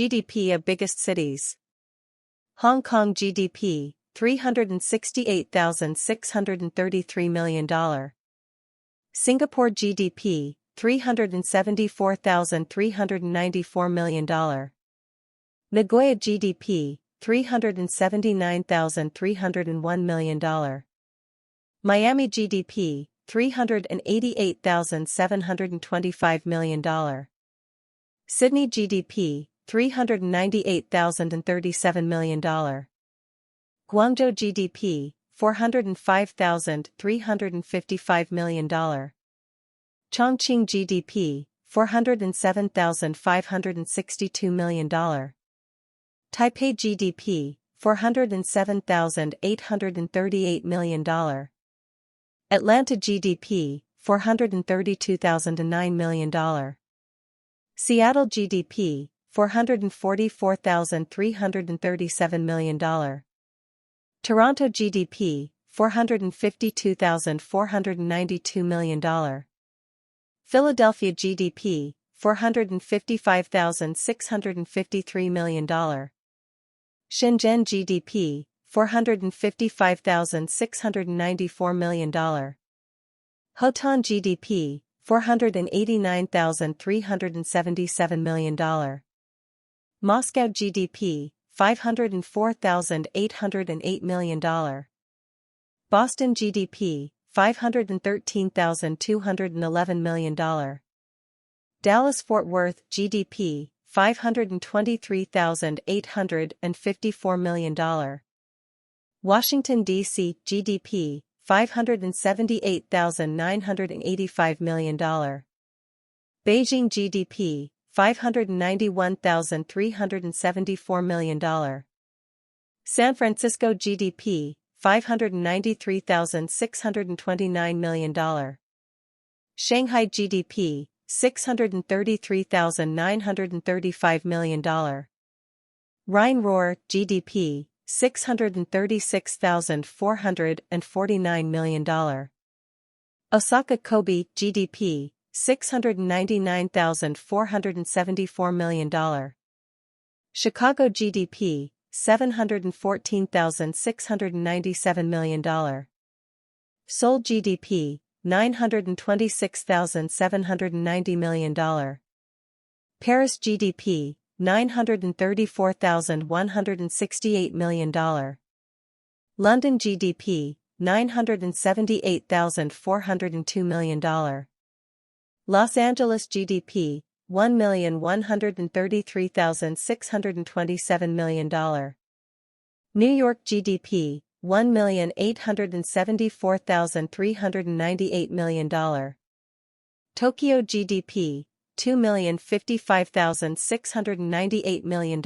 GDP of biggest cities. Hong Kong GDP, $368,633 million. Singapore GDP, $374,394 million. Nagoya GDP, $379,301 million. Miami GDP, $388,725 million. Sydney GDP, $398,037 million. Guangzhou GDP, $405,355 million. Chongqing GDP, $407,562 million. Taipei GDP, $407,838 million. Atlanta GDP, $432,009 million. Seattle GDP, $444,337 million. Toronto GDP, $452,492 million. Philadelphia GDP, $455,653 million. Shenzhen GDP, $455,694 million. Hotan GDP, $489,377 million. Moscow GDP, $504,808 million. Boston GDP, $513,211 million. Dallas-Fort Worth GDP, $523,854 million. Washington, D.C. GDP, $578,985 million. Beijing GDP, $591,374 million. San Francisco GDP, $593,629 million. Shanghai GDP, $633,935 million. Rhine-Ruhr GDP, $636,449 million. Osaka Kobe GDP, $699,474 million. Chicago GDP, $714,697 million. Seoul GDP, $926,790 million. Paris GDP, $934,168 million. London GDP, $978,402 million. Los Angeles GDP, $1,133,627 million. New York GDP, $1,874,398 million. Tokyo GDP, $2,055,698 million.